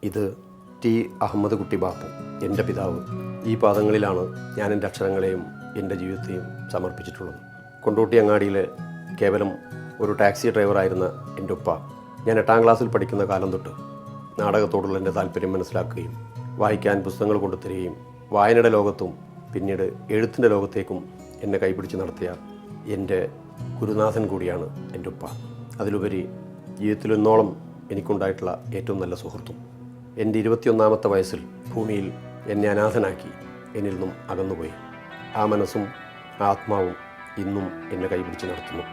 ഇത് ടി അഹമ്മദ് കുട്ടി ബാപ്പു, എൻ്റെ പിതാവ്. ഈ പാദങ്ങളിലാണ് ഞാൻ എൻ്റെ അക്ഷരങ്ങളെയും എൻ്റെ ജീവിതത്തെയും സമർപ്പിച്ചിട്ടുള്ളത്. കൊണ്ടോട്ടി അങ്ങാടിയിലെ കേവലം ഒരു ടാക്സി ഡ്രൈവറായിരുന്ന എൻ്റെ ഉപ്പ ഞാൻ 8ാം ക്ലാസ്സിൽ പഠിക്കുന്ന കാലം തൊട്ട് നാടകത്തോടുള്ള എൻ്റെ താല്പര്യം മനസ്സിലാക്കുകയും വായിക്കാൻ പുസ്തകങ്ങൾ കൊണ്ടുതരികയും വായനയുടെ ലോകത്തും പിന്നീട് എഴുത്തിൻ്റെ ലോകത്തേക്കും എന്നെ കൈപിടിച്ച് നടത്തിയ എൻ്റെ ഗുരുനാഥൻ കൂടിയാണ് എൻ്റെ ഉപ്പ. അതിലുപരി ജീവിതത്തിൽ ഇന്നോളം എനിക്കുണ്ടായിട്ടുള്ള ഏറ്റവും നല്ല സുഹൃത്തും. എൻ്റെ 21ാമത്തെ വയസ്സിൽ ഭൂമിയിൽ എന്നെ അനാഥനാക്കി എന്നിൽ നിന്നും അകന്നുപോയി. ആ മനസ്സും ആ ആത്മാവും ഇന്നും എന്നെ കൈപിടിച്ച് നടത്തുന്നു.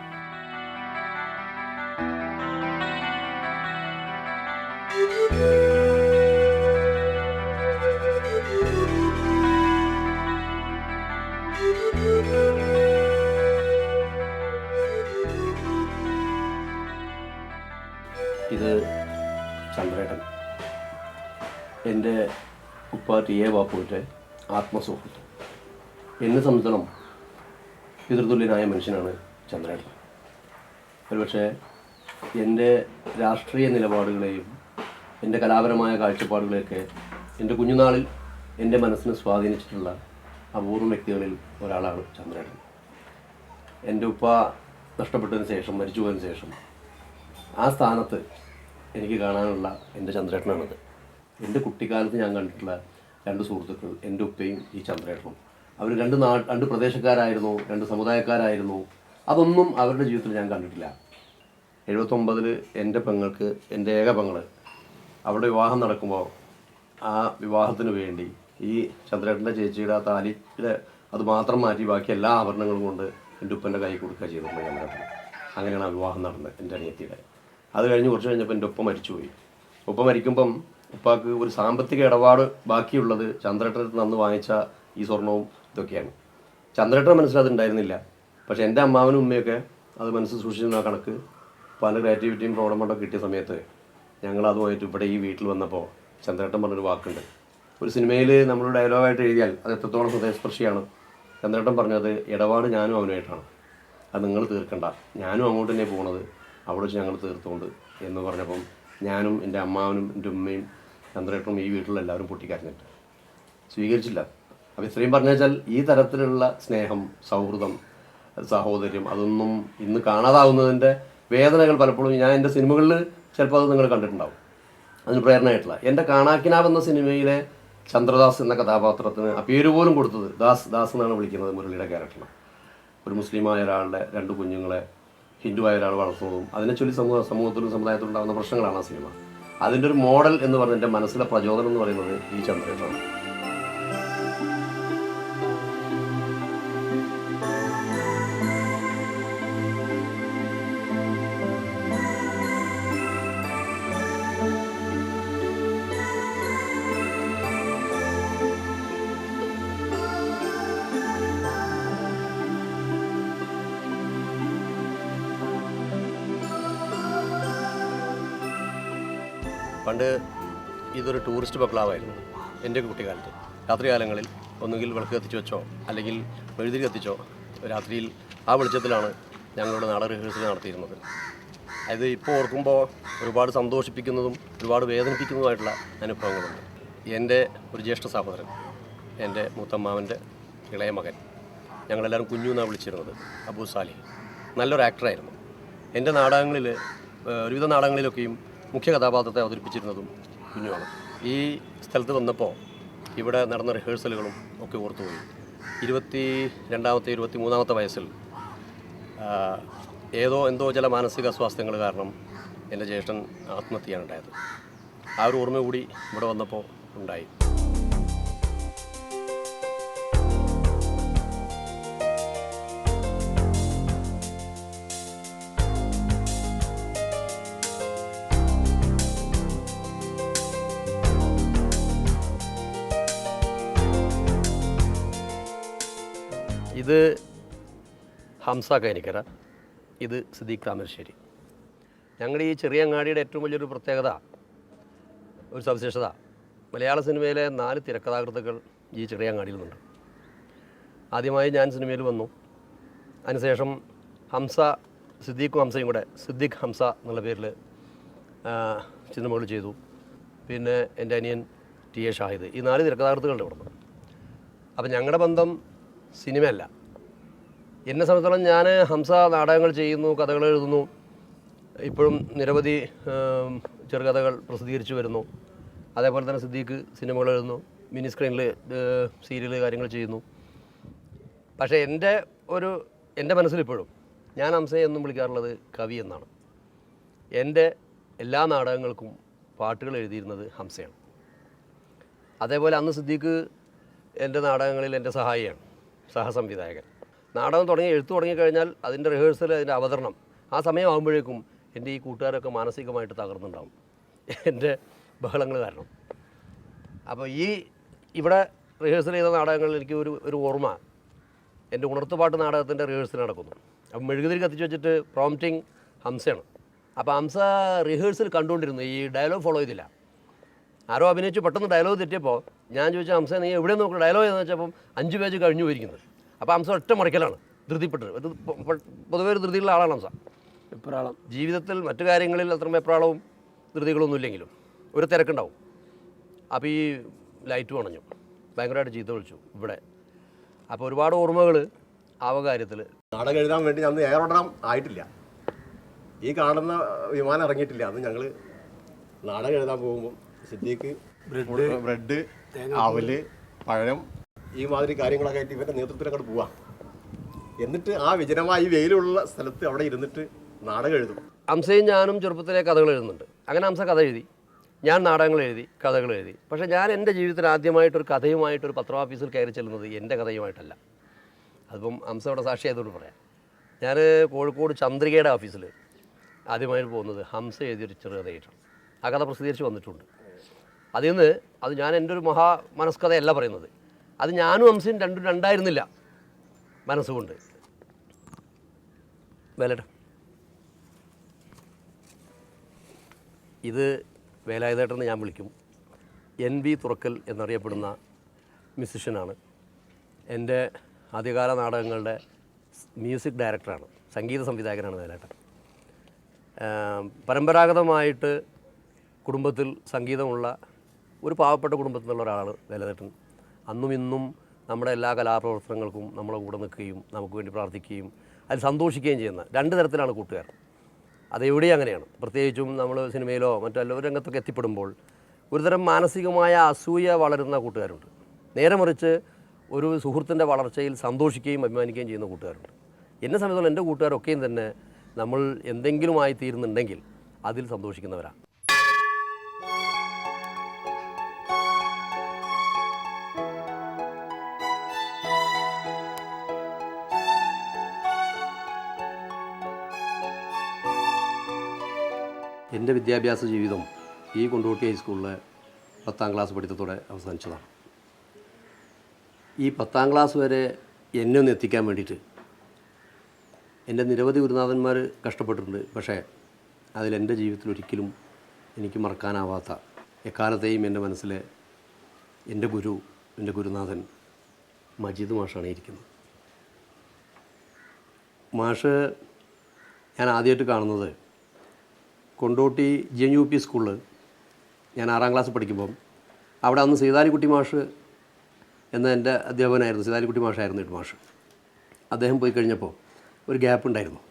ഇത് ചന്ദ്രേട്ടൻ, എൻ്റെ ഉപ്പ ടി എ ബാപ്പുവിൻ്റെ ആത്മസുഹൃത്ത്. എന്നെ സംബന്ധിച്ചിടത്തോളം പിതൃതുല്യനായ മനുഷ്യനാണ് ചന്ദ്രേട്ടൻ. ഒരുപക്ഷെ എൻ്റെ രാഷ്ട്രീയ നിലപാടുകളെയും എൻ്റെ കലാപരമായ കാഴ്ചപ്പാടുകളെയൊക്കെ എൻ്റെ കുഞ്ഞുനാളിൽ എൻ്റെ മനസ്സിനെ സ്വാധീനിച്ചിട്ടുള്ള അപൂർവ വ്യക്തികളിൽ ഒരാളാണ് ചന്ദ്രേട്ടൻ. എൻ്റെ ഉപ്പ നഷ്ടപ്പെട്ടതിന് ശേഷം, മരിച്ചു പോയതിന് ശേഷം ആ സ്ഥാനത്ത് എനിക്ക് കാണാനുള്ള എൻ്റെ ചന്ദ്രേട്ടനാണത്. എൻ്റെ കുട്ടിക്കാലത്ത് ഞാൻ കണ്ടിട്ടുള്ള 2 സുഹൃത്തുക്കൾ എൻ്റെ ഉപ്പയും ഈ ചന്ദ്രേട്ടനും. അവർ രണ്ട് പ്രദേശക്കാരായിരുന്നു, 2 സമുദായക്കാരായിരുന്നു. അതൊന്നും അവരുടെ ജീവിതത്തിൽ ഞാൻ കണ്ടിട്ടില്ല. 79 എൻ്റെ പെങ്ങൾക്ക്, എൻ്റെ ഏക പെങ്ങൾ, അവിടെ വിവാഹം നടക്കുമ്പോൾ ആ വിവാഹത്തിന് വേണ്ടി ഈ ചന്ദ്രേട്ടൻ്റെ ചേച്ചിയുടെ ആ താലിയുടെ അത് മാത്രം മാറ്റി ബാക്കി എല്ലാ ആഭരണങ്ങളും കൊണ്ട് എൻ്റെ ഉപ്പൻ്റെ കൈ കൊടുക്കുക ചെയ്തിട്ടുണ്ട് ചന്ദ്രേട്ടൻ. അങ്ങനെയാണ് ആ വിവാഹം നടന്നത് എൻ്റെ അനിയത്തിയുടെ. അത് കഴിഞ്ഞ് കുറച്ച് കഴിഞ്ഞപ്പോൾ എൻ്റെ ഉപ്പ മരിച്ചുപോയി. ഉപ്പ മരിക്കുമ്പം ഉപ്പാക്ക് ഒരു സാമ്പത്തിക ഇടപാട് ബാക്കിയുള്ളത് ചന്ദ്രേട്ടനടുത്ത് നിന്ന് വാങ്ങിച്ച ഈ സ്വർണവും ഇതൊക്കെയാണ്. ചന്ദ്രേട്ടൻ മനസ്സിലതുണ്ടായിരുന്നില്ല. പക്ഷേ എൻ്റെ അമ്മാവനും ഉമ്മയൊക്കെ അത് മനസ്സിൽ സൂക്ഷിച്ചിരുന്ന കണക്ക് പല ക്രിയേറ്റിവിറ്റിയും പ്രോഗ്രാമൊക്കെ കിട്ടിയ സമയത്ത് ഞങ്ങൾ അതുമായിട്ട് ഇവിടെ ഈ വീട്ടിൽ വന്നപ്പോൾ ചന്ദ്രേട്ടൻ പറഞ്ഞൊരു വാക്കുണ്ട്. ഒരു സിനിമയിൽ നമ്മൾ ഡയലോഗായിട്ട് എഴുതിയാൽ അത് എത്രത്തോളം ഹൃദയസ്പർശിയാണ്. ചന്ദ്രേട്ടൻ പറഞ്ഞത്, ഇടപാട് ഞാനും അവനുമായിട്ടാണ്, അത് നിങ്ങൾ തീർക്കണ്ട, ഞാനും അങ്ങോട്ട് തന്നെ പോകണത്, അവിടെ വെച്ച് ഞങ്ങൾ തീർത്തുകൊണ്ട് എന്ന് പറഞ്ഞപ്പം ഞാനും എൻ്റെ അമ്മാവനും എൻ്റെ ഉമ്മയും ചന്ദ്രേട്ടനും ഈ വീട്ടിലെല്ലാവരും പൊട്ടിക്കരഞ്ഞിട്ട് സ്വീകരിച്ചില്ല. അപ്പോൾ ഇത്രയും പറഞ്ഞു വെച്ചാൽ ഈ തരത്തിലുള്ള സ്നേഹം, സൗഹൃദം, സഹോദര്യം അതൊന്നും ഇന്ന് കാണാതാവുന്നതിൻ്റെ വേദനകൾ പലപ്പോഴും ഞാൻ എൻ്റെ സിനിമകളിൽ ചിലപ്പോൾ അത് നിങ്ങൾ കണ്ടിട്ടുണ്ടാവും. അതിന് പ്രേരണയായിട്ടുള്ള എൻ്റെ കാണാക്കിനാവ് എന്ന സിനിമയിലെ ചന്ദ്രദാസ് എന്ന കഥാപാത്രത്തിന് ആ പേര് പോലും കൊടുത്തത് ദാസ് എന്നാണ് വിളിക്കുന്നത് മുരളിയുടെ ക്യാരക്ടറിന്. ഒരു മുസ്ലിമായ ഒരാളുടെ 2 കുഞ്ഞുങ്ങളെ ഹിന്ദുവായ ഒരാൾ വളർത്തുന്നതും അതിനെ ചൊല്ലി സമൂഹത്തിലും സമുദായത്തിലും ഉണ്ടാകുന്ന പ്രശ്നങ്ങളാണ് ആ സിനിമ. അതിൻ്റെ ഒരു മോഡൽ എന്ന് പറഞ്ഞ എൻ്റെ മനസ്സിലെ പ്രചോദനം എന്ന് പറയുന്നത് ഈ ചന്ദ്രേട്ടനാണ്. പണ്ട് ഇതൊരു ടൂറിസ്റ്റ് ബംഗ്ലാവായിരുന്നു എൻ്റെ കുട്ടിക്കാലത്ത്. രാത്രികാലങ്ങളിൽ ഒന്നുകിൽ വിളക്ക് കത്തിച്ച് വെച്ചോ അല്ലെങ്കിൽ മെഴുതിരി കത്തിച്ചോ രാത്രിയിൽ ആ വെളിച്ചത്തിലാണ് ഞങ്ങളുടെ നാടക റിഹേഴ്സൽ നടത്തിയിരുന്നത്. അത് ഇപ്പോൾ ഓർക്കുമ്പോൾ ഒരുപാട് സന്തോഷിപ്പിക്കുന്നതും ഒരുപാട് വേദനിപ്പിക്കുന്നതുമായിട്ടുള്ള അനുഭവങ്ങളുണ്ട്. എൻ്റെ ഒരു ജ്യേഷ്ഠ സഹോദരൻ, എൻ്റെ മൂത്തമ്മാവൻ്റെ ഇളയ മകൻ, ഞങ്ങളെല്ലാവരും കുഞ്ഞു എന്നാണ് വിളിച്ചിരുന്നത്, അബൂ സാലിഹ്, നല്ലൊരു ആക്ടറായിരുന്നു. എൻ്റെ നാടകങ്ങളിൽ, ഒരുവിധ നാടകങ്ങളിലൊക്കെയും മുഖ്യ കഥാപാത്രത്തെ അവതരിപ്പിച്ചിരുന്നതും കുഞ്ഞുമാണ്. ഈ സ്ഥലത്ത് വന്നപ്പോൾ ഇവിടെ നടന്ന റിഹേഴ്സലുകളും ഒക്കെ ഓർത്തുപോയി. 22ാമത്തെ 23ാമത്തെ വയസ്സിൽ എന്തോ ചില മാനസിക അസ്വാസ്ഥ്യങ്ങൾ കാരണം എൻ്റെ ജ്യേഷ്ഠൻ ആത്മഹത്യ ചെയ്യാനുണ്ടായത്. ആ ഒരു ഓർമ്മ കൂടി ഇവിടെ വന്നപ്പോൾ ഉണ്ടായി. ഇത് ഹംസ കൈനിക്കര, ഇത് സിദ്ദീഖ് താമരശ്ശേരി. ഞങ്ങളുടെ ഈ ചെറിയ അങ്ങാടിയുടെ ഏറ്റവും വലിയൊരു പ്രത്യേകത, ഒരു സവിശേഷത, മലയാള സിനിമയിലെ 4 തിരക്കഥാകൃത്തുക്കൾ ഈ ചെറിയ അങ്ങാടിയിൽ നിന്നുണ്ട്. ആദ്യമായി ഞാൻ സിനിമയിൽ വന്നു. അതിനുശേഷം സിദ്ദീഖും ഹംസയും കൂടെ സിദ്ദീഖ് ഹംസ എന്നുള്ള പേരിൽ സിനിമകൾ ചെയ്തു. പിന്നെ എൻ്റെ അനിയൻ ടി എ ഷാഹിദ്, ഈ 4 തിരക്കഥാകൃത്തുക്കളുടെ ഇവിടെ നിന്ന്. അപ്പം ഞങ്ങളുടെ ബന്ധം സിനിമയല്ല. എന്നെ സംബന്ധിച്ചിടത്തോളം ഞാൻ ഹംസ നാടകങ്ങൾ ചെയ്യുന്നു, കഥകൾ എഴുതുന്നു, ഇപ്പോഴും നിരവധി ചെറുകഥകൾ പ്രസിദ്ധീകരിച്ചു വരുന്നു. അതേപോലെ തന്നെ സിദ്ദീഖ് സിനിമകൾ എഴുതുന്നു, മിനി സ്ക്രീനിൽ സീരിയൽ കാര്യങ്ങൾ ചെയ്യുന്നു. പക്ഷേ എൻ്റെ മനസ്സിലിപ്പോഴും ഞാൻ ഹംസയെ എന്നും വിളിക്കാറുള്ളത് കവി എന്നാണ്. എൻ്റെ എല്ലാ നാടകങ്ങൾക്കും പാട്ടുകൾ എഴുതിയിരുന്നത് ഹംസയാണ്. അതേപോലെ അന്ന് സിദ്ദീഖ് എൻ്റെ നാടകങ്ങളിൽ എൻ്റെ സഹായിയാണ്, സഹസംവിധായകൻ. നാടകം എഴുത്ത് തുടങ്ങിക്കഴിഞ്ഞാൽ അതിൻ്റെ റിഹേഴ്സൽ, അതിൻ്റെ അവതരണം ആ സമയമാകുമ്പോഴേക്കും എൻ്റെ ഈ കൂട്ടുകാരൊക്കെ മാനസികമായിട്ട് തകർന്നുണ്ടാവും, എൻ്റെ ബഹളങ്ങൾ കാരണം. അപ്പോൾ ഇവിടെ റിഹേഴ്സൽ ചെയ്ത നാടകങ്ങളിൽ എനിക്ക് ഒരു ഓർമ്മ, എൻ്റെ ഉണർത്തുപാട്ട് നാടകത്തിൻ്റെ റിഹേഴ്സൽ നടക്കുന്നു. അപ്പം മെഴുകുതിരി കത്തിച്ച് വെച്ചിട്ട് പ്രോംപ്റ്റിങ് ഹംസയാണ്. അപ്പോൾ ഹംസ റിഹേഴ്സൽ കണ്ടുകൊണ്ടിരുന്നു, ഈ ഡയലോഗ് ഫോളോ ചെയ്തില്ല. ആരോ അഭിനയിച്ചു പെട്ടെന്ന് ഡയലോഗ് തെറ്റിയപ്പോൾ ഞാൻ ചോദിച്ചാൽ ഹംസ നീ എവിടെ നോക്കുക ഡയലോഗ് എന്ന് വെച്ചപ്പം 5 പേജ് കഴിഞ്ഞു പോയിരിക്കുന്നത്. അപ്പോൾ ഹംസ ഒറ്റ മറിക്കലാണ്, ധൃതിപ്പെട്ട്. പൊതുവേ ഒരു ധൃതിയുള്ള ആളാണ് ഹംസ. എപ്രാളം ജീവിതത്തിൽ മറ്റു കാര്യങ്ങളിൽ അത്ര എപ്രാളവും ധൃതികളൊന്നും ഇല്ലെങ്കിലും ഒരു തിരക്കുണ്ടാവും. അപ്പോൾ ഈ ലൈറ്റ് അണഞ്ഞു, ഭയങ്കരമായിട്ട് ചീത്ത വിളിച്ചു ഇവിടെ. അപ്പോൾ ഒരുപാട് ഓർമ്മകൾ ആ കാര്യത്തിൽ. നാടകം എഴുതാൻ വേണ്ടി അന്ന് എയറോഡ്രാം ആയിട്ടില്ല, ഈ കാണുന്ന വിമാനം ഇറങ്ങിയിട്ടില്ല. അന്ന് ഞങ്ങൾ നാടകം എഴുതാൻ പോകുമ്പോൾ സിദ്ദീഖ് ബ്രെഡ്, അവല്, പഴം, ഈ മാതിരി കാര്യങ്ങളൊക്കെ ആയിട്ട് ഇവൻ്റെ നേതൃത്വത്തിൽ അങ്ങോട്ട് പോവാം. എന്നിട്ട് ആ വിജനമായ ഈ വെയിലുള്ള സ്ഥലത്ത് അവിടെ ഇരുന്നിട്ട് നാടകം എഴുതും. ഹംസയും ഞാനും ചെറുപ്പത്തിലെ കഥകൾ എഴുതുന്നുണ്ട്. അങ്ങനെ ഹംസ കഥ എഴുതി, ഞാൻ നാടകങ്ങൾ എഴുതി, കഥകൾ എഴുതി. പക്ഷേ ഞാൻ എൻ്റെ ജീവിതത്തിൽ ആദ്യമായിട്ടൊരു കഥയുമായിട്ടൊരു പത്രോഫീസിൽ കയറി ചെല്ലുന്നത് എൻ്റെ കഥയുമായിട്ടല്ല. അതിപ്പം ഹംസ ഇവിടെ സാക്ഷിയായതുകൊണ്ട് പറയാം. ഞാൻ കോഴിക്കോട് ചന്ദ്രികയുടെ ഓഫീസിൽ ആദ്യമായിട്ട് പോകുന്നത് ഹംസ എഴുതിയൊരു ചെറുകഥയായിട്ടാണ്. ആ കഥ പ്രസിദ്ധീകരിച്ച് വന്നിട്ടുണ്ട്. അതിൽ നിന്ന് ഞാൻ എൻ്റെ ഒരു മനസ്കഥയല്ല പറയുന്നത്, അത് ഞാനും ഹംസയും രണ്ടായിരുന്നില്ല മനസ്സുകൊണ്ട്. വേലേട്ട, ഇത് വേലായുധേട്ടെന്ന് ഞാൻ വിളിക്കും. NB തുറക്കൽ എന്നറിയപ്പെടുന്ന മ്യൂസിഷ്യനാണ്. എൻ്റെ ആദ്യകാല നാടകങ്ങളുടെ മ്യൂസിക് ഡയറക്ടറാണ്, സംഗീത സംവിധായകനാണ് വേലേട്ടൻ. പരമ്പരാഗതമായിട്ട് കുടുംബത്തിൽ സംഗീതമുള്ള ഒരു പാവപ്പെട്ട കുടുംബത്തിൽ നിന്നുള്ള ഒരാളാണ് വേലായുധേട്ടൻ. അന്നും ഇന്നും നമ്മുടെ എല്ലാ കലാപ്രവർത്തനങ്ങൾക്കും നമ്മളെ കൂടെ നിൽക്കുകയും നമുക്ക് വേണ്ടി പ്രാർത്ഥിക്കുകയും അതിൽ സന്തോഷിക്കുകയും ചെയ്യുന്ന 2 തരത്തിലാണ് കൂട്ടുകാർ. അതെവിടെയും അങ്ങനെയാണ്. പ്രത്യേകിച്ചും നമ്മൾ സിനിമയിലോ മറ്റല്ലോ രംഗത്തൊക്കെ എത്തിപ്പെടുമ്പോൾ ഒരുതരം മാനസികമായ അസൂയ വളരുന്ന കൂട്ടുകാരുണ്ട്. നേരെ മറിച്ച് ഒരു സുഹൃത്തിൻ്റെ വളർച്ചയിൽ സന്തോഷിക്കുകയും അഭിമാനിക്കുകയും ചെയ്യുന്ന കൂട്ടുകാരുണ്ട്. എന്നെ സംബന്ധിച്ചിടത്തോളം എൻ്റെ കൂട്ടുകാരൊക്കെയും തന്നെ നമ്മൾ എന്തെങ്കിലുമായി തീരുന്നുണ്ടെങ്കിൽ അതിൽ സന്തോഷിക്കുന്നവരാണ്. എൻ്റെ വിദ്യാഭ്യാസ ജീവിതം ഈ കൊണ്ടോട്ടി ഹൈസ്കൂളിലെ 10ാം ക്ലാസ് പഠിത്തത്തോടെ അവസാനിച്ചതാണ്. ഈ 10ാം ക്ലാസ് വരെ എന്നെ ഒന്ന് എത്തിക്കാൻ വേണ്ടിയിട്ട് എൻ്റെ നിരവധി ഗുരുനാഥന്മാർ കഷ്ടപ്പെട്ടിട്ടുണ്ട്. പക്ഷേ അതിലെൻ്റെ ജീവിതത്തിൽ ഒരിക്കലും എനിക്ക് മറക്കാനാവാത്ത, എക്കാലത്തെയും എൻ്റെ മനസ്സിലെ എൻ്റെ ഗുരുനാഥൻ മജീദ് മാഷാണ് ഇരിക്കുന്നത്. മാഷ് ഞാൻ ആദ്യമായിട്ട് കാണുന്നത് കൊണ്ടോട്ടി GNUP സ്കൂളിൽ ഞാൻ 6ാം ക്ലാസ് പഠിക്കുമ്പം അവിടെ അന്ന് സീതാലിക്കുട്ടി മാഷ് എന്ന എൻ്റെ അധ്യാപകനായിരുന്നു. സീതാലിക്കുട്ടി മാഷായിരുന്നു ഹെഡ് മാഷ്. അദ്ദേഹം പോയി കഴിഞ്ഞപ്പോൾ ഒരു ഗ്യാപ്പ് ഉണ്ടായിരുന്നു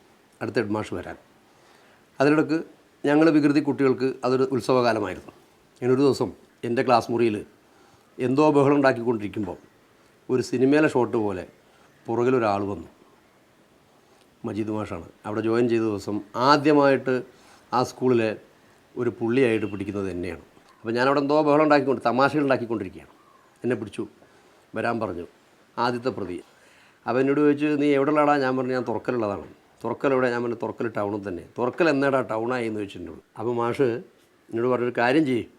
അടുത്ത ഹെഡ് മാഷ് വരാൻ. അതിനിടയ്ക്ക് ഞങ്ങൾ വികൃതി കുട്ടികൾക്ക് അതൊരു ഉത്സവകാലമായിരുന്നു. ഇങ്ങനൊരു ദിവസം എൻ്റെ ക്ലാസ് മുറിയിൽ എന്തോ ബഹളം ഉണ്ടാക്കിക്കൊണ്ടിരിക്കുമ്പോൾ ഒരു സിനിമയിലെ ഷോട്ട് പോലെ പുറകിലൊരാൾ വന്നു. മജീദ് മാഷാണ്. അവിടെ ജോയിൻ ചെയ്ത ദിവസം ആദ്യമായിട്ട് ആ സ്കൂളിലെ ഒരു പുള്ളിയായിട്ട് പിടിക്കുന്നത് എന്നെയാണ്. അപ്പോൾ ഞാനവിടെ എന്തോ ബഹളം തമാശകൾ ഉണ്ടാക്കിക്കൊണ്ടിരിക്കുകയാണ്. എന്നെ പിടിച്ചു വരാൻ പറഞ്ഞു, ആദ്യത്തെ പ്രതി. അപ്പോൾ എന്നോട് ചോദിച്ചു, നീ എവിടെയുള്ളടാ? ഞാൻ പറഞ്ഞു, ഞാൻ തുറക്കലുള്ളതാണ്. തുറക്കലെവിടെ? ഞാൻ പറഞ്ഞു, തുറക്കൽ ടൗണിൽ തന്നെ. തുറക്കൽ എന്നാടാ ടൗണായി എന്ന് ചോദിച്ചിട്ടുണ്ട്. അപ്പോൾ മാഷ് എന്നോട് പറഞ്ഞൊരു കാര്യം ചെയ്യും,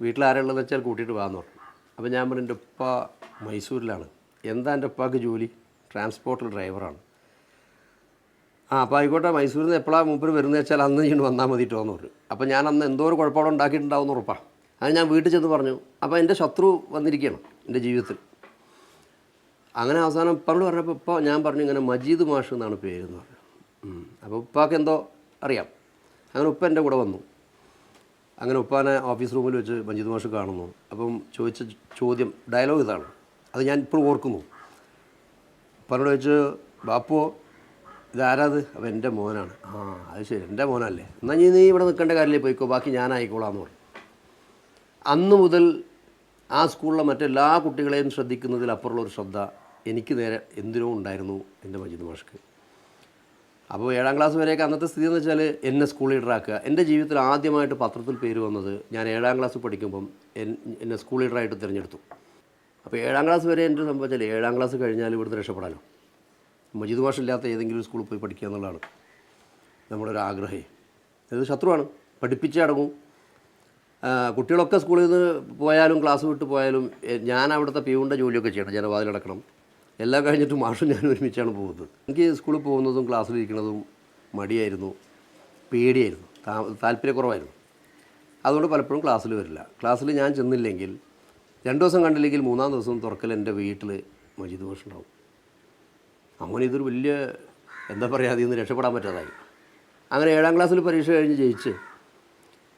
വീട്ടിൽ ആരുള്ളതെന്ന് വെച്ചാൽ കൂട്ടിയിട്ട് വാന്ന് പറഞ്ഞു. അപ്പോൾ ഞാൻ പറഞ്ഞു, എൻ്റെ ഉപ്പ മൈസൂരിലാണ്. എന്താ എൻ്റെ ഉപ്പാക്ക് ജോലി? ട്രാൻസ്പോർട്ടിൽ ഡ്രൈവറാണ്. അപ്പോൾ ആയിക്കോട്ടെ, മൈസൂരിൽ നിന്ന് എപ്പോഴാണ് മൂപ്പർ വരുന്നത് വെച്ചാൽ അന്ന് ഇങ്ങോട്ട് വന്നാൽ മതിയിട്ടോ എന്ന് പറഞ്ഞു. അപ്പോൾ ഞാൻ അന്ന് എന്തോ ഒരു കുഴപ്പമവിടെ ഉണ്ടാക്കിയിട്ടുണ്ടാവുമെന്ന് ഉറപ്പാണ്. അത് ഞാൻ വീട്ടിൽ ചെന്ന് പറഞ്ഞു. അപ്പോൾ എൻ്റെ ശത്രു വന്നിരിക്കുകയാണ് എൻ്റെ ജീവിതത്തിൽ. അങ്ങനെ അവസാനം ഉപ്പാനോട് പറഞ്ഞപ്പോൾ ഇപ്പോൾ ഞാൻ പറഞ്ഞു, ഇങ്ങനെ മജീദ് മാഷ് എന്നാണ് പേരെന്ന് പറഞ്ഞു. അപ്പോൾ ഉപ്പാക്ക് എന്തോ അറിയാം. അങ്ങനെ ഉപ്പ എൻ്റെ കൂടെ വന്നു. അങ്ങനെ ഉപ്പാനെ ഓഫീസ് റൂമിൽ വെച്ച് മജീദ് മാഷ് കാണുന്നു. അപ്പം ചോദിച്ച ചോദ്യം ഡയലോഗ് ഇതാണ്, അത് ഞാൻ ഇപ്പോഴും ഓർക്കുന്നു. ഉപ്പാനോട് ചോദിച്ചു, ബാപ്പോ ഇതാരാത്? അപ്പോൾ എൻ്റെ മോനാണ്. ആ അത് ശരി, എൻ്റെ മോനല്ലേ, എന്നാൽ നീ ഇവിടെ നിൽക്കേണ്ട കാര്യമില്ലേ, പോയിക്കോ, ബാക്കി ഞാനായിക്കോളാമെന്ന് പറഞ്ഞു. അന്ന് മുതൽ ആ സ്കൂളിലെ മറ്റെല്ലാ കുട്ടികളെയും ശ്രദ്ധിക്കുന്നതിലപ്പുറമുള്ളൊരു ശ്രദ്ധ എനിക്ക് നേരെ എന്തിനോ ഉണ്ടായിരുന്നു എൻ്റെ മജീദ് മാഷ്ക്ക്. അപ്പോൾ 7ാം ക്ലാസ് വരെയൊക്കെ അന്നത്തെ സ്ഥിതി എന്ന് വെച്ചാൽ എന്നെ സ്കൂൾ ലീഡറാക്കുക. എൻ്റെ ജീവിതത്തിൽ ആദ്യമായിട്ട് പത്രത്തിൽ പേര് വന്നത് ഞാൻ 7ാം ക്ലാസ് പഠിക്കുമ്പം എന്നെ സ്കൂൾ ലീഡറായിട്ട് തിരഞ്ഞെടുത്തു. അപ്പോൾ 7ാം ക്ലാസ് വരെ എൻ്റെ സംഭവിച്ചാൽ 7ാം ക്ലാസ് കഴിഞ്ഞാൽ ഇവിടുന്ന് രക്ഷപ്പെടാനോ, മജീദ് മാഷ് ഇല്ലാത്ത ഏതെങ്കിലും സ്കൂളിൽ പോയി പഠിക്കുക എന്നുള്ളതാണ് നമ്മുടെ ഒരു ആഗ്രഹം. ഇത് ശത്രുവാണ്, പഠിപ്പിച്ചേ അടങ്ങും. കുട്ടികളൊക്കെ സ്കൂളിൽ നിന്ന് പോയാലും ക്ലാസ് വിട്ട് പോയാലും ഞാൻ അവിടുത്തെ പ്യൂണിൻ്റെ ജോലിയൊക്കെ ചെയ്യണം, ജനവാതിലടക്കണം. എല്ലാം കഴിഞ്ഞിട്ട് മാഷും ഞാനും ഒരുമിച്ചാണ് പോകുന്നത്. എനിക്ക് സ്കൂളിൽ പോകുന്നതും ക്ലാസ്സിലിരിക്കുന്നതും മടിയായിരുന്നു, പേടിയായിരുന്നു, താല്പര്യക്കുറവായിരുന്നു. അതുകൊണ്ട് പലപ്പോഴും ക്ലാസ്സിൽ വരില്ല. ക്ലാസ്സിൽ ഞാൻ ചെന്നില്ലെങ്കിൽ 2 ദിവസം കണ്ടില്ലെങ്കിൽ 3-ാം ദിവസം തുറക്കൽ എൻ്റെ വീട്ടിൽ മജീദ് മാഷ് ഉണ്ടാവും. അങ്ങനെ ഇതൊരു വലിയ എന്താ പറയുക, അതിൽ നിന്ന് രക്ഷപ്പെടാൻ പറ്റാതായി. അങ്ങനെ 7ാം ക്ലാസ്സിൽ പരീക്ഷ കഴിഞ്ഞ് ജയിച്ച്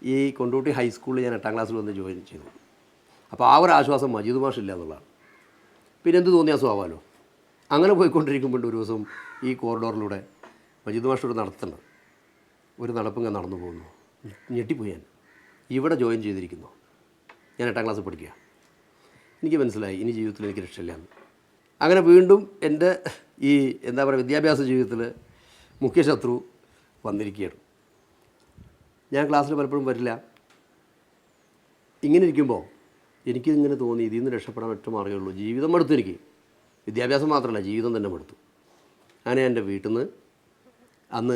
ഈ കൊണ്ടോട്ടി ഹൈസ്കൂളിൽ ഞാൻ 8ാം ക്ലാസ്സിൽ വന്ന് ജോയിൻ ചെയ്തു. അപ്പോൾ ആ ഒരു ആശ്വാസം മജീദ് മാഷ് ഇല്ല എന്നുള്ളതാണ്. പിന്നെ എന്ത് തോന്നിയാൽ ആവാമല്ലോ. അങ്ങനെ പോയിക്കൊണ്ടിരിക്കുമ്പോൾ ഒരു ദിവസം ഈ കോറിഡോറിലൂടെ മജീദ് മാഷ് നടത്തുന്നുണ്ട്, ഒരു നടപ്പിങ്ങനെ നടന്നു പോകുന്നു. ഞെട്ടിപ്പോയി ഞാൻ. ഇവിടെ ജോയിൻ ചെയ്തിരിക്കുന്നു. ഞാൻ 8ാം ക്ലാസ്സിൽ പഠിക്കുക. എനിക്ക് മനസ്സിലായി ഇനി ജീവിതത്തിൽ എനിക്ക് രക്ഷയില്ലാന്ന്. അങ്ങനെ വീണ്ടും എൻ്റെ ഈ എന്താ പറയുക വിദ്യാഭ്യാസ ജീവിതത്തിൽ മുഖ്യ ശത്രു വന്നിരിക്കുകയാണ്. ഞാൻ ക്ലാസ്സിൽ പലപ്പോഴും വരില്ല. ഇങ്ങനെ ഇരിക്കുമ്പോൾ എനിക്കിങ്ങനെ തോന്നി, ഇതിൽ നിന്ന് രക്ഷപ്പെടാൻ ഒറ്റ മാർഗ്ഗമേ ഉള്ളൂ. ജീവിതം മടുത്തു എനിക്ക്, വിദ്യാഭ്യാസം മാത്രമല്ല ജീവിതം തന്നെ മടുത്തു. അങ്ങനെ എൻ്റെ വീട്ടിൽ നിന്ന് അന്ന്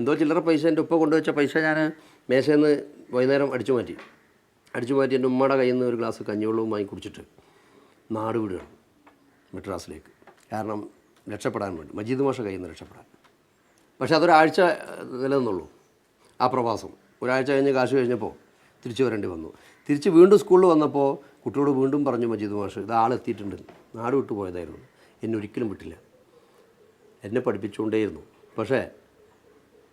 എന്തോ ചില്ലറ പൈസ എൻ്റെ ഉപ്പ കൊണ്ടുവച്ച പൈസ ഞാൻ മേശയിൽ നിന്ന് വൈകുന്നേരം അടിച്ചു മാറ്റി എൻ്റെ ഉമ്മയുടെ കയ്യിൽ നിന്ന് ഒരു ഗ്ലാസ് കഞ്ഞിവെള്ളവും വാങ്ങി കുടിച്ചിട്ട് നാട് വിടുകയാണ് മദ്രാസിലേക്ക്. കാരണം രക്ഷപ്പെടാൻ വേണ്ടി, മജീദ് മാഷ കയ്യിൽ നിന്ന് രക്ഷപ്പെടാൻ. പക്ഷേ അതൊരാഴ്ച നിലനിന്നുള്ളൂ ആ പ്രവാസം. ഒരാഴ്ച കഴിഞ്ഞ് കാശ് കഴിഞ്ഞപ്പോൾ തിരിച്ചു വരേണ്ടി വന്നു. തിരിച്ച് വീണ്ടും സ്കൂളിൽ വന്നപ്പോൾ കുട്ടിയോട് വീണ്ടും പറഞ്ഞു മജീദ് മാഷ്, ഇത് ആളെത്തിയിട്ടുണ്ട്, നാട് വിട്ടു പോയതായിരുന്നു. എന്നെ ഒരിക്കലും വിട്ടില്ല, എന്നെ പഠിപ്പിച്ചുകൊണ്ടേയിരുന്നു. പക്ഷേ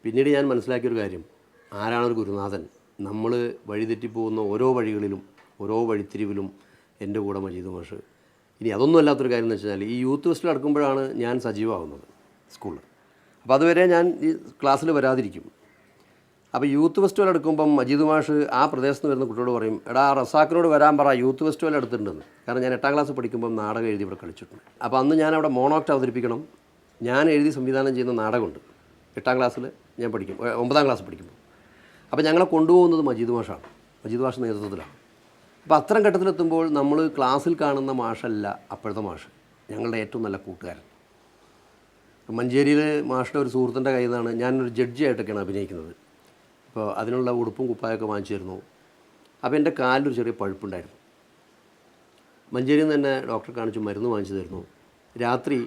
പിന്നീട് ഞാൻ മനസ്സിലാക്കിയൊരു കാര്യം, ആരാണൊരു ഗുരുനാഥൻ? നമ്മൾ വഴിതെറ്റിപ്പോകുന്ന ഓരോ വഴികളിലും ഓരോ വഴിത്തിരിവിലും എൻ്റെ കൂടെ മജീദ് മാഷ്. ഇനി അതൊന്നും അല്ലാത്തൊരു കാര്യം എന്ന് വെച്ചാൽ ഈ യൂത്ത് ഫെസ്റ്റിൽ നടക്കുമ്പോഴാണ് ഞാൻ സജീവമാകുന്നത് സ്കൂളിൽ. അപ്പോൾ അതുവരെ ഞാൻ ഈ ക്ലാസ്സിൽ വരാതിരിക്കും. അപ്പോൾ യൂത്ത് ഫെസ്റ്റിവൽ എടുക്കുമ്പം മജീദ് മാഷ് ആ പ്രദേശത്ത് നിന്ന് വരുന്ന കുട്ടിയോട് പറയും, എടാ റസാക്കിനോട് വരാൻ പറ, യൂത്ത് ഫെസ്റ്റിവൽ എടുത്തിട്ടുണ്ടെന്ന്. കാരണം ഞാൻ 8ാം ക്ലാസ് പഠിക്കുമ്പം നാടകം എഴുതി ഇവിടെ കളിച്ചിട്ടുണ്ട്. അപ്പോൾ അന്ന് ഞാൻ അവിടെ മോണോക്ട് അവതരിപ്പിക്കണം. ഞാൻ എഴുതി സംവിധാനം ചെയ്യുന്ന നാടകമുണ്ട് 8ാം ക്ലാസ്സിൽ ഞാൻ പഠിക്കും, 9ാം ക്ലാസ് പഠിക്കുമ്പോൾ. അപ്പോൾ ഞങ്ങളെ കൊണ്ടുപോകുന്നത് മജീദ് മാഷാണ്, മജീദ് മാഷ് നേതൃത്വത്തിലാണ്. അപ്പോൾ അത്തരം ഘട്ടത്തിലെത്തുമ്പോൾ നമ്മൾ ക്ലാസ്സിൽ കാണുന്ന മാഷല്ല അപ്പോഴത്തെ മാഷ്, ഞങ്ങളുടെ ഏറ്റവും നല്ല കൂട്ടുകാരൻ. മഞ്ചേരിയിൽ മാഷിൻ്റെ ഒരു സുഹൃത്തിൻ്റെ കയ്യിൽ നിന്നാണ് ഞാനൊരു ജഡ്ജിയായിട്ടൊക്കെയാണ് അഭിനയിക്കുന്നത്. അപ്പോൾ അതിനുള്ള ഉടുപ്പും കുപ്പായൊക്കെ വാങ്ങിച്ചു തരുന്നു. അപ്പോൾ എൻ്റെ കാലിലൊരു ചെറിയ പഴുപ്പുണ്ടായിരുന്നു. മഞ്ചേരിയിൽ നിന്ന് തന്നെ ഡോക്ടറെ കാണിച്ച് മരുന്ന് വാങ്ങിച്ചു തരുന്നു. രാത്രി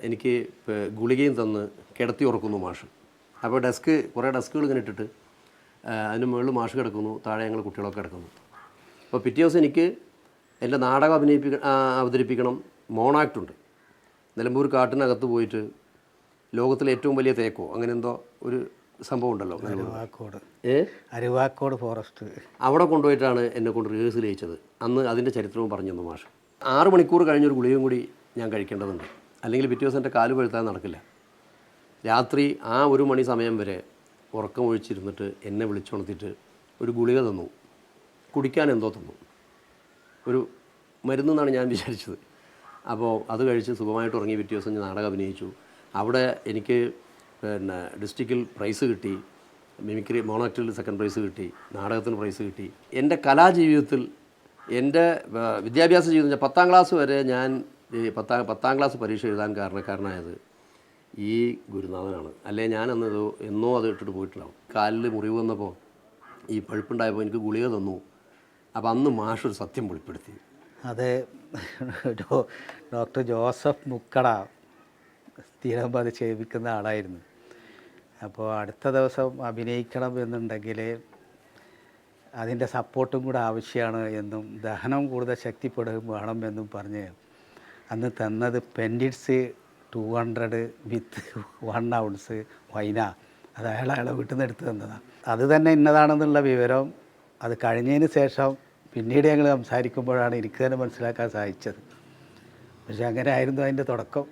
എനിക്ക് ഗുളികയും തന്ന് കിടത്തി ഉറക്കുന്നു മാഷ്. അപ്പോൾ കുറേ ഡെസ്കുകൾ ഇങ്ങനെ ഇട്ടിട്ട് അതിന് മുകളിൽ മാഷ് കിടക്കുന്നു, താഴെ ഞങ്ങൾ കുട്ടികളൊക്കെ കിടക്കുന്നു. അപ്പോൾ പിറ്റേ ദിവസം എനിക്ക് എൻ്റെ നാടകം അവതരിപ്പിക്കണം. മോണാക്റ്റുണ്ട്. നിലമ്പൂർ കാട്ടിനകത്ത് പോയിട്ട് ലോകത്തിലെ ഏറ്റവും വലിയ തേക്കോ അങ്ങനെ എന്തോ ഒരു സംഭവം ഉണ്ടല്ലോ, അരുവാക്കോട് ഫോറസ്റ്റ്, അവിടെ കൊണ്ടുപോയിട്ടാണ് എന്നെ കൊണ്ട് റിഹേഴ്സൽ ചെയ്യിച്ചത്. അന്ന് അതിൻ്റെ ചരിത്രവും പറഞ്ഞു തന്നു മാഷ്. 6 മണിക്കൂർ കഴിഞ്ഞൊരു ഗുളികയും കൂടി ഞാൻ കഴിക്കേണ്ടതുണ്ട്, അല്ലെങ്കിൽ പിറ്റേ ദിവസം എൻ്റെ കാല് പഴുത്താൻ നടക്കില്ല. രാത്രി ആ 1 മണി സമയം വരെ ഉറക്കമൊഴിച്ചിരുന്നിട്ട് എന്നെ വിളിച്ചുണർത്തിയിട്ട് ഒരു ഗുളിക തന്നു, കുടിക്കാൻ എന്തോ തന്നു, ഒരു മരുന്നെന്നാണ് ഞാൻ വിചാരിച്ചത്. അപ്പോൾ അത് കഴിച്ച് സുഖമായിട്ട് ഉറങ്ങി. പിറ്റേ ദിവസം ഞാൻ നാടകം അഭിനയിച്ചു. അവിടെ എനിക്ക് ഡിസ്ട്രിക്റ്റിൽ പ്രൈസ് കിട്ടി, മിമിക്രി മോണോക്റ്റിൽ 2nd പ്രൈസ് കിട്ടി, നാടകത്തിന് പ്രൈസ് കിട്ടി. എൻ്റെ കലാജീവിതത്തിൽ, എൻ്റെ വിദ്യാഭ്യാസ ജീവിതം 10ാം ക്ലാസ് വരെ ഞാൻ 10ാം ക്ലാസ് പരീക്ഷ എഴുതാൻ കാരണക്കാരനായത് ഈ ഗുരുനാഥനാണ്. അല്ലേ ഞാൻ എന്നോ അത് ഇട്ടിട്ട് പോയിട്ടുണ്ടാവും. കാലിൽ മുറിവ് വന്നപ്പോൾ ഈ പഴുപ്പുണ്ടായപ്പോൾ എനിക്ക് ഗുളിക തന്നു. അപ്പോൾ അന്ന് മാഷൊരു സത്യം വെളിപ്പെടുത്തി. അത് ഡോക്ടർ ജോസഫ് മുക്കട സ്ഥിരം അത് ചെയ്യിപ്പിക്കുന്ന ആളായിരുന്നു. അപ്പോൾ അടുത്ത ദിവസം അഭിനയിക്കണം എന്നുണ്ടെങ്കിൽ അതിൻ്റെ സപ്പോർട്ടും കൂടെ ആവശ്യമാണ് എന്നും ദഹനം കൂടുതൽ ശക്തിപ്പെടുകയും വേണമെന്നും പറഞ്ഞ് അന്ന് തന്നത് പെൻഡിറ്റ്സ് 200 വിത്ത് 1 ounce വൈന അത് അയാളെ വീട്ടിൽ നിന്ന് എടുത്തു തന്നതാണ്. അത് തന്നെ ഇന്നതാണെന്നുള്ള വിവരം അത് കഴിഞ്ഞതിന് ശേഷം പിന്നീട് ഞങ്ങൾ സംസാരിക്കുമ്പോഴാണ് എനിക്ക് തന്നെ മനസ്സിലാക്കാൻ സാധിച്ചത്. പക്ഷേ അങ്ങനെ ആയിരുന്നു അതിൻ്റെ തുടക്കം.